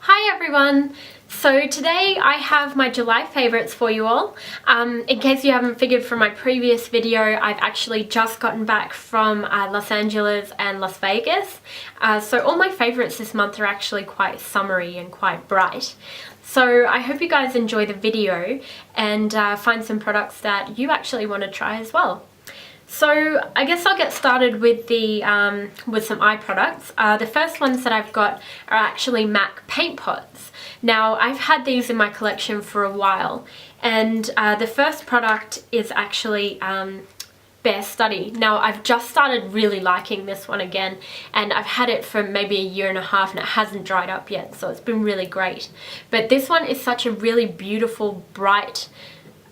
Hi everyone! So today I have my July favourites for you all. In case you haven't figured from my previous video, I've actually just gotten back from Los Angeles and Las Vegas. So all my favourites this month are actually quite summery and quite bright. So I hope you guys enjoy the video and find some products that you actually want to try as well. So I guess I'll get started with with some eye products. The first ones that I've got are actually MAC paint pots. Now I've had these in my collection for a while, and the first product is actually Bear Study. Now I've just started really liking this one again, and I've had it for maybe a year and a half and it hasn't dried up yet, so it's been really great. But this one is such a really beautiful, bright,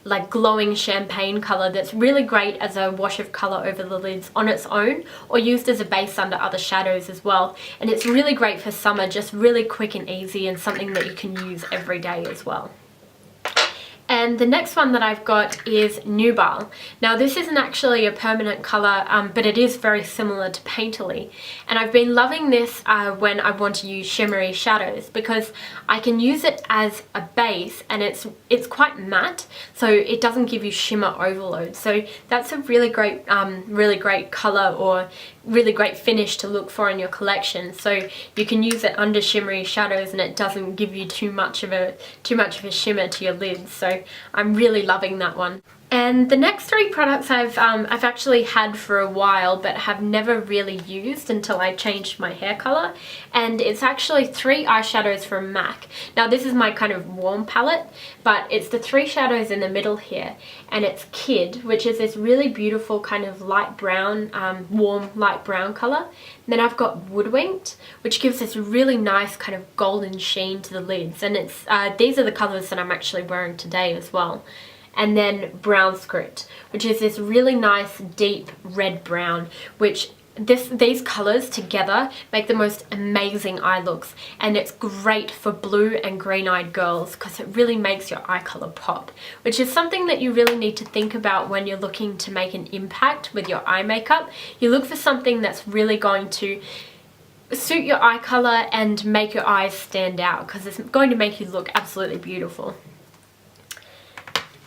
like glowing champagne colour that's really great as a wash of colour over the lids on its own, or used as a base under other shadows as well. And it's really great for summer, just really quick and easy, and something that you can use every day as well. And the next one that I've got is Nubile. Now this isn't actually a permanent colour, but it is very similar to Painterly. And I've been loving this when I want to use shimmery shadows, because I can use it as a base and it's quite matte, so it doesn't give you shimmer overload. So that's a really great colour, or really great finish to look for in your collection. So you can use it under shimmery shadows and it doesn't give you too much of a shimmer to your lids. So I'm really loving that one. And the next three products I've actually had for a while but have never really used until I changed my hair colour, and it's actually three eyeshadows from MAC. Now this is my kind of warm palette, but it's the three shadows in the middle here, and it's Kid, which is this really beautiful kind of light brown, warm light brown colour. And then I've got Woodwinked, which gives this really nice kind of golden sheen to the lids, and it's these are the colours that I'm actually wearing today as well. And then Brown Script, which is this really nice deep red brown, which these colours together make the most amazing eye looks, and it's great for blue and green-eyed girls because it really makes your eye colour pop, which is something that you really need to think about when you're looking to make an impact with your eye makeup. You look for something that's really going to suit your eye colour and make your eyes stand out, because it's going to make you look absolutely beautiful.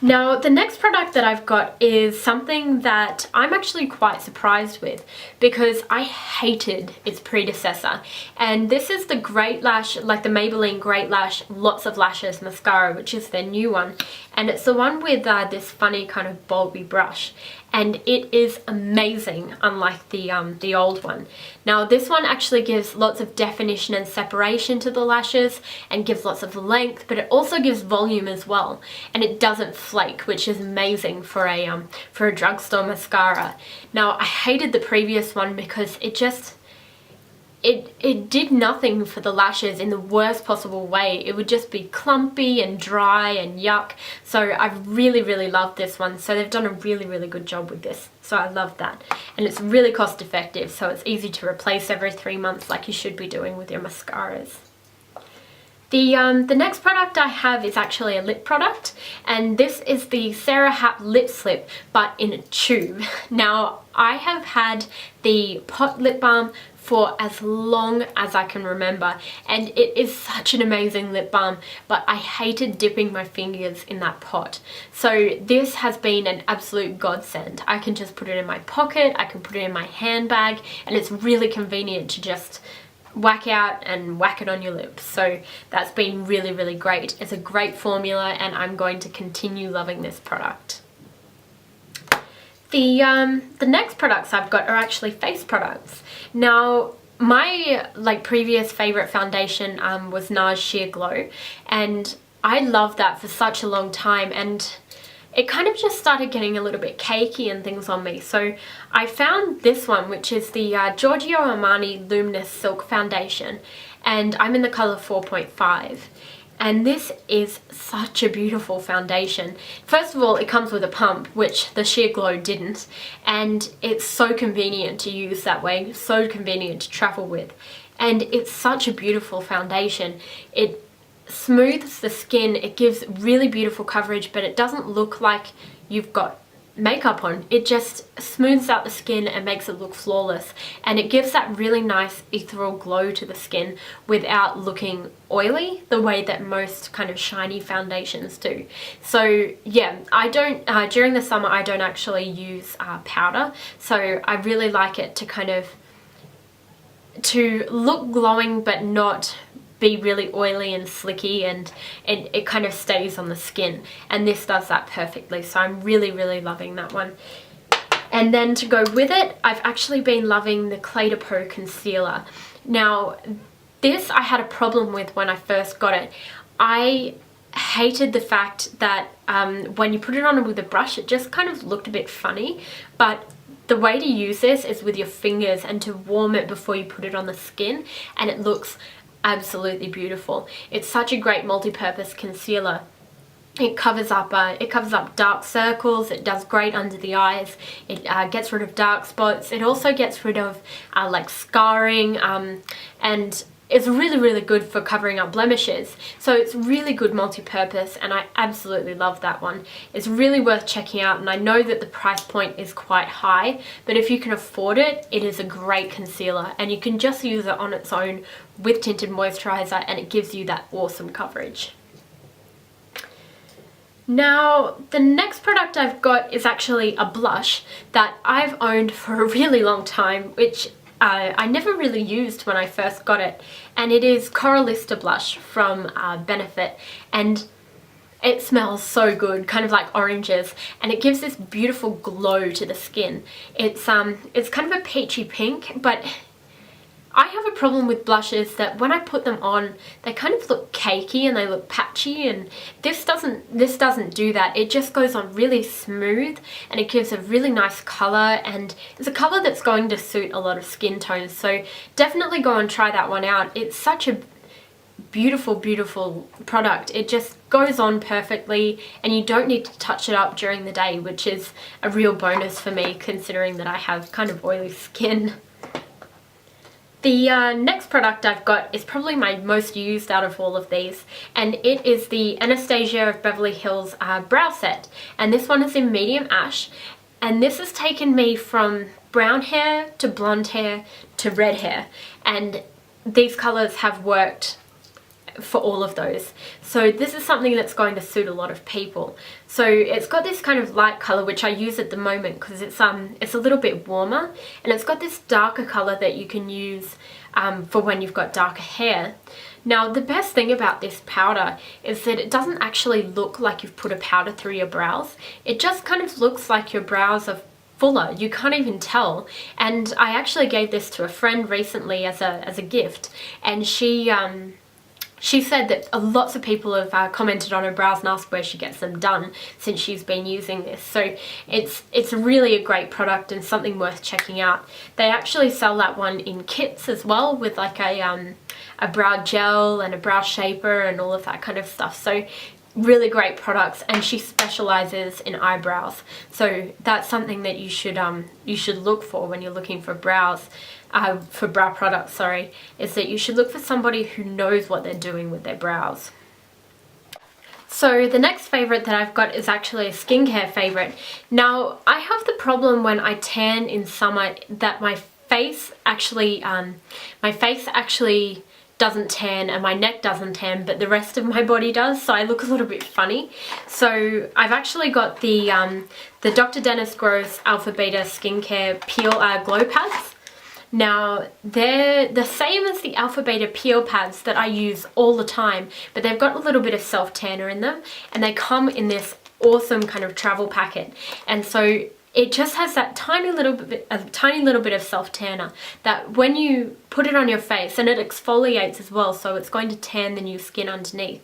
Now the next product that I've got is something that I'm actually quite surprised with, because I hated its predecessor, and this is the Great Lash, like the Maybelline Great Lash Lots of Lashes mascara, which is their new one, and it's the one with this funny kind of bulby brush, and it is amazing, unlike the old one. Now this one actually gives lots of definition and separation to the lashes and gives lots of length, but it also gives volume as well, and it doesn't flake, which is amazing for a drugstore mascara. Now I hated the previous one because it did nothing for the lashes in the worst possible way. It would just be clumpy and dry and yuck. So I really loved this one. So they've done a really good job with this. So I love that. And it's really cost effective, so it's easy to replace every 3 months like you should be doing with your mascaras. The next product I have is actually a lip product, and this is the Sarah Happ Lip Slip, but in a tube. Now I have had the pot lip balm for as long as I can remember, and it is such an amazing lip balm, but I hated dipping my fingers in that pot. So this has been an absolute godsend. I can just put it in my pocket, I can put it in my handbag, and it's really convenient to just whack out and whack it on your lips. So that's been really great. It's a great formula, and I'm going to continue loving this product. The next products I've got are actually face products. Now my previous favourite foundation was NARS Sheer Glow, and I loved that for such a long time, and it kind of just started getting a little bit cakey and things on me. So I found this one, which is the Giorgio Armani Luminous Silk Foundation, and I'm in the colour 4.5. And this is such a beautiful foundation. First of all, it comes with a pump, which the Sheer Glow didn't, and it's so convenient to use that way, so convenient to travel with. And it's such a beautiful foundation. It smooths the skin, it gives really beautiful coverage, but it doesn't look like you've got makeup on. It just smooths out the skin and makes it look flawless, and it gives that really nice ethereal glow to the skin without looking oily the way that most kind of shiny foundations do. So yeah, I don't during the summer I don't actually use powder, so I really like it to kind of to look glowing but not be really oily and slicky, and it kind of stays on the skin, and this does that perfectly. So I'm really loving that one. And then to go with it, I've actually been loving the Clé de Peau concealer. Now this I had a problem with when I first got it. I hated the fact that when you put it on with a brush it just kind of looked a bit funny, but the way to use this is with your fingers and to warm it before you put it on the skin, and it looks absolutely beautiful. It's such a great multi-purpose concealer. It covers up dark circles, it does great under the eyes, it gets rid of dark spots, it also gets rid of like scarring, and it's really good for covering up blemishes. So it's really good multi-purpose, and I absolutely love that one. It's really worth checking out, and I know that the price point is quite high, but if you can afford it, it is a great concealer, and you can just use it on its own with tinted moisturizer, and it gives you that awesome coverage. Now, the next product I've got is actually a blush that I've owned for a really long time, which I never really used when I first got it, and it is Coralista blush from Benefit, and it smells so good, kind of like oranges, and it gives this beautiful glow to the skin. It's kind of a peachy pink, but I have a problem with blushes that when I put them on, they kind of look cakey and they look patchy, and this doesn't do that. It just goes on really smooth, and it gives a really nice color, and it's a color that's going to suit a lot of skin tones. So definitely go and try that one out. It's such a beautiful product. It just goes on perfectly, and you don't need to touch it up during the day, which is a real bonus for me considering that I have kind of oily skin. The next product I've got is probably my most used out of all of these, and it is the Anastasia of Beverly Hills brow set, and this one is in medium ash, and this has taken me from brown hair to blonde hair to red hair, and these colors have worked for all of those. So this is something that's going to suit a lot of people. So it's got this kind of light color, which I use at the moment because it's a little bit warmer, and it's got this darker color that you can use for when you've got darker hair. Now the best thing about this powder is that it doesn't actually look like you've put a powder through your brows. It just kind of looks like your brows are fuller. You can't even tell. And I actually gave this to a friend recently as a gift, and she said that lots of people have commented on her brows and asked where she gets them done since she's been using this. So it's really a great product and something worth checking out. They actually sell that one in kits as well, with like a brow gel and a brow shaper and all of that kind of stuff. So really great products, and she specializes in eyebrows. So that's something that you should look for when you're looking for brows. For brow products, sorry, is that you should look for somebody who knows what they're doing with their brows. So the next favorite that I've got is actually a skincare favorite. Now I have the problem when I tan in summer that my face actually doesn't tan and my neck doesn't tan, but the rest of my body does, so I look a little bit funny. So I've actually got the Dr. Dennis Gross Alpha Beta Skincare Peel Glow Pads. Now they're the same as the Alpha Beta peel pads that I use all the time, but they've got a little bit of self tanner in them, and they come in this awesome kind of travel packet, and so it just has that tiny little bit of self tanner that when you put it on your face, and it exfoliates as well, so it's going to tan the new skin underneath.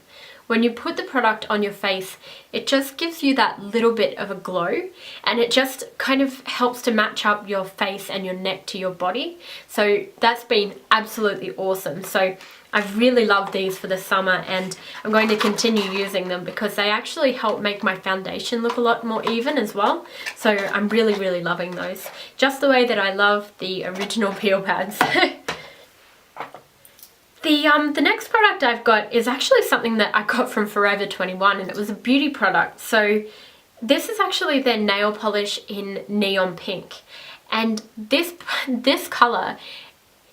When you put the product on your face, it just gives you that little bit of a glow, and it just kind of helps to match up your face and your neck to your body. So that's been absolutely awesome. So I've really loved these for the summer, and I'm going to continue using them because they actually help make my foundation look a lot more even as well. So I'm really loving those. Just the way that I love the original peel pads. The next product I've got is actually something that I got from Forever 21, and it was a beauty product. So This is actually their nail polish in neon pink, and this color,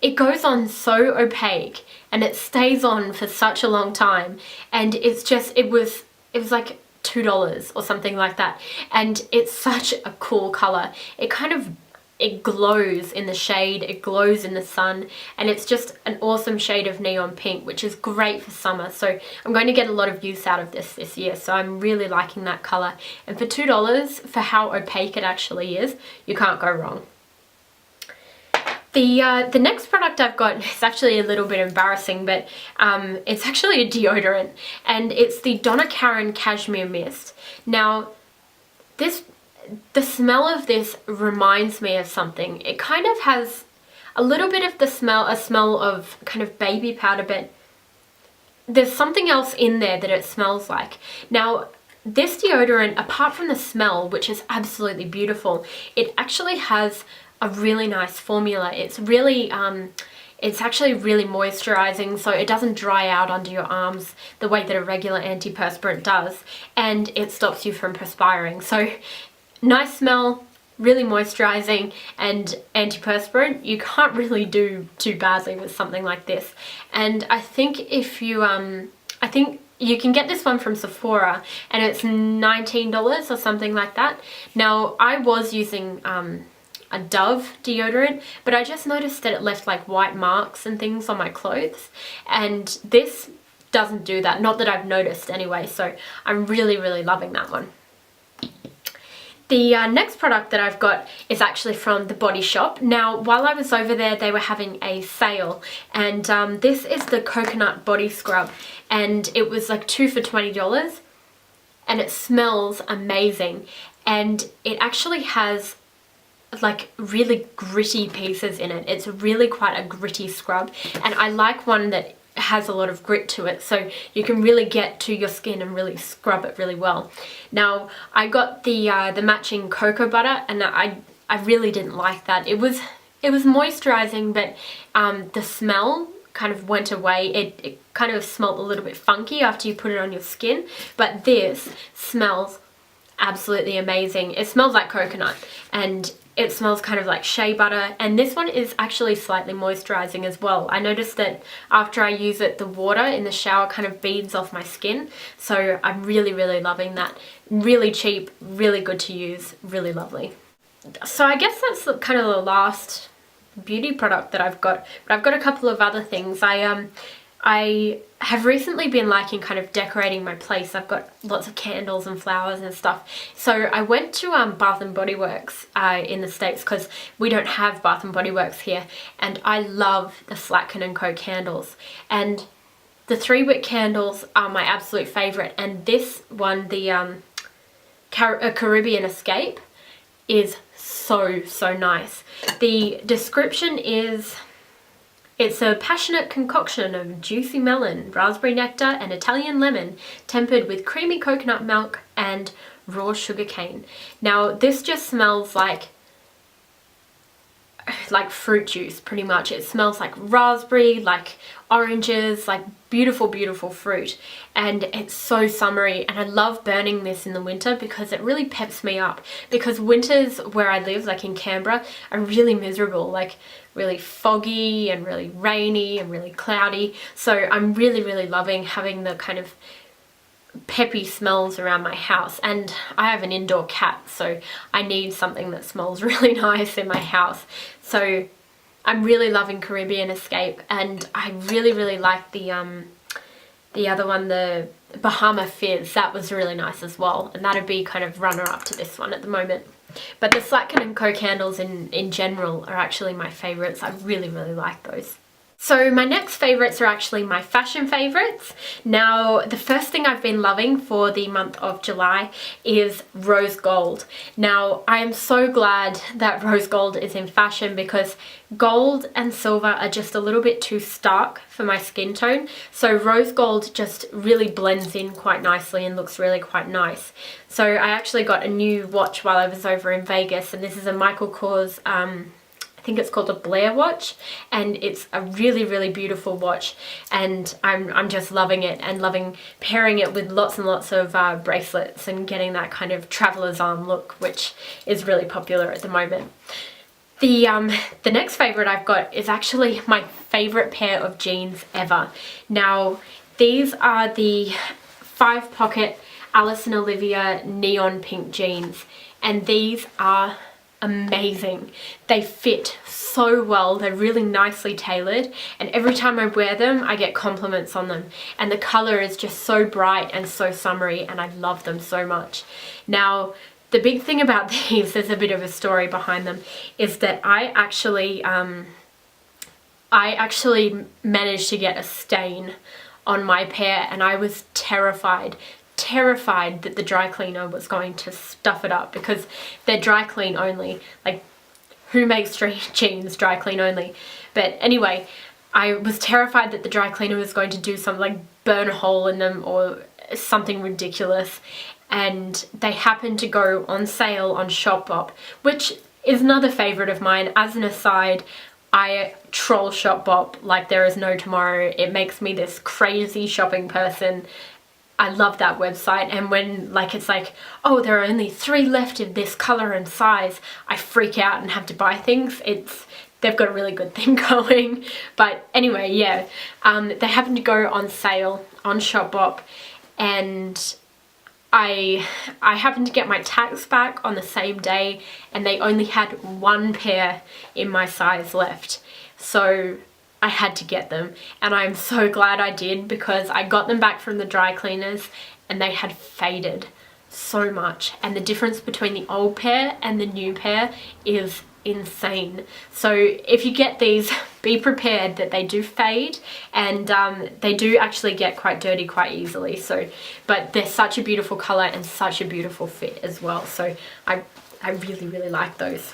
it goes on so opaque and it stays on for such a long time, and it's just, it was like $2 or something like that, and it's such a cool color. It glows in the shade, it glows in the sun, and it's just an awesome shade of neon pink, which is great for summer. So I'm going to get a lot of use out of this year, so I'm really liking that color. And for $2, for how opaque it actually is, you can't go wrong. The next product I've got is actually a little bit embarrassing, but it's actually a deodorant, and it's the Donna Karan Cashmere Mist. Now, the smell of this reminds me of something. It kind of has a little bit of a smell of kind of baby powder, but there's something else in there that it smells like. Now, this deodorant, apart from the smell, which is absolutely beautiful, it actually has a really nice formula. It's really it's actually really moisturizing, so it doesn't dry out under your arms the way that a regular antiperspirant does, and it stops you from perspiring. So nice smell, really moisturizing, and antiperspirant. You can't really do too badly with something like this. And I think if you I think you can get this one from Sephora, and it's $19 or something like that. Now, I was using a Dove deodorant, but I just noticed that it left like white marks and things on my clothes, and this doesn't do that, not that I've noticed anyway, so I'm really, really loving that one. The next product that I've got is actually from The Body Shop. Now, while I was over there, they were having a sale, and this is the coconut body scrub, and it was like 2 for $20, and it smells amazing, and it actually has like really gritty pieces in it. It's really quite a gritty scrub, and I like one that has a lot of grit to it, so you can really get to your skin and really scrub it really well. Now, I got the matching cocoa butter, and I really didn't like that. It was moisturizing, but the smell kind of went away. It kind of smelled a little bit funky after you put it on your skin, but this smells absolutely amazing. It smells like coconut, and it smells kind of like shea butter, and this one is actually slightly moisturizing as well. I noticed that after I use it, the water in the shower kind of beads off my skin, so I'm really, really loving that. Really cheap, really good to use, really lovely. So I guess that's kind of the last beauty product that I've got, but I've got a couple of other things. I have recently been liking kind of decorating my place. I've got lots of candles and flowers and stuff. So I went to Bath & Body Works in the States, because we don't have Bath & Body Works here, and I love the Slatkin & Co candles. And the 3-wick candles are my absolute favorite, and this one, the Caribbean Escape, is so nice. The description is: it's a passionate concoction of juicy melon, raspberry nectar, and Italian lemon, tempered with creamy coconut milk and raw sugar cane. Now, this just smells like fruit juice, pretty much. It smells like raspberry, like oranges, like beautiful, beautiful fruit. And it's so summery, and I love burning this in the winter because it really peps me up. Because winters where I live, like in Canberra, are really miserable, like really foggy and really rainy and really cloudy. So I'm really, really loving having the kind of peppy smells around my house. And I have an indoor cat, so I need something that smells really nice in my house. So I'm really loving Caribbean Escape, and I really, really like the other one, the Bahama Fizz. That was really nice as well, and that'd be kind of runner-up to this one at the moment. But the Slatkin & Co candles in general are actually my favourites. I really, really like those. So my next favourites are actually my fashion favourites. Now, the first thing I've been loving for the month of July is rose gold. Now, I am so glad that rose gold is in fashion, because gold and silver are just a little bit too stark for my skin tone. So rose gold just really blends in quite nicely and looks really quite nice. So I actually got a new watch while I was over in Vegas, and this is a Michael Kors, I think it's called a Blair watch, and it's a really, really beautiful watch, and I'm just loving it and loving pairing it with lots and lots of bracelets and getting that kind of traveler's arm look, which is really popular at the moment. The next favorite I've got is actually my favorite pair of jeans ever. Now, these are the 5-pocket Alice and Olivia neon pink jeans, and these are amazing. They fit so well, they're really nicely tailored, and every time I wear them I get compliments on them, and the color is just so bright and so summery, and I love them so much. Now, the big thing about these, there's a bit of a story behind them, is that I actually managed to get a stain on my pair, and I was terrified that the dry cleaner was going to stuff it up, because they're dry clean only. Like, who makes jeans dry clean only? But anyway, I was terrified that the dry cleaner was going to do something like burn a hole in them or something ridiculous, and they happened to go on sale on Shopbop, which is another favorite of mine. As an aside, I troll Shopbop like there is no tomorrow. It makes me this crazy shopping person. I love that website, and when it's like, oh, there are only 3 left of this color and size, I freak out and have to buy things. They've got a really good thing going. But anyway, yeah, they happened to go on sale on Shopbop, and I happened to get my tax back on the same day, and they only had 1 pair in my size left. So I had to get them, and I'm so glad I did, because I got them back from the dry cleaners and they had faded so much, and the difference between the old pair and the new pair is insane. So if you get these, be prepared that they do fade, and they do actually get quite dirty quite easily. So, but they're such a beautiful color and such a beautiful fit as well. So I really, really like those.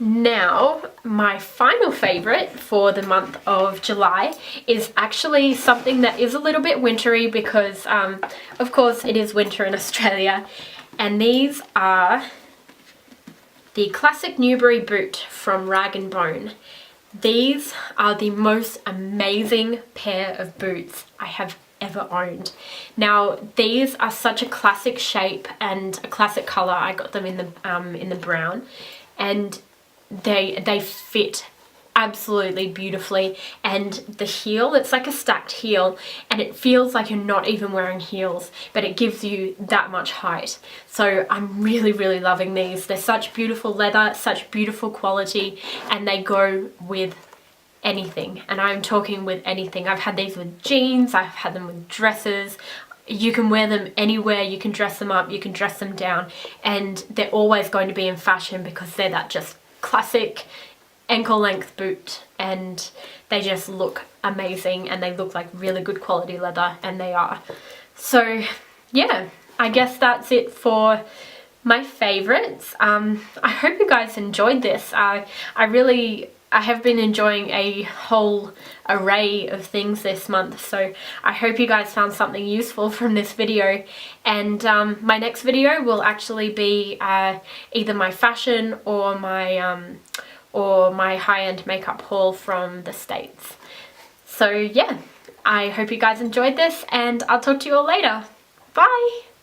Now, my final favorite for the month of July is actually something that is a little bit wintry, because of course it is winter in Australia, and these are the classic Newbury boot from Rag & Bone. These are the most amazing pair of boots I have ever owned. Now, these are such a classic shape and a classic color. I got them in the brown, and they fit absolutely beautifully, and the heel, it's like a stacked heel, and it feels like you're not even wearing heels, but it gives you that much height. So I'm really, really loving these. They're such beautiful leather, such beautiful quality, and they go with anything, and I'm talking with anything. I've had these with jeans, I've had them with dresses. You can wear them anywhere, you can dress them up, you can dress them down, and they're always going to be in fashion, because they're that just classic ankle length boot, and they just look amazing, and they look like really good quality leather, and they are. So yeah, I guess that's it for my favorites. I hope you guys enjoyed this. I have been enjoying a whole array of things this month, so I hope you guys found something useful from this video. And my next video will actually be either my fashion or my high-end makeup haul from the States. So yeah, I hope you guys enjoyed this, and I'll talk to you all later. Bye!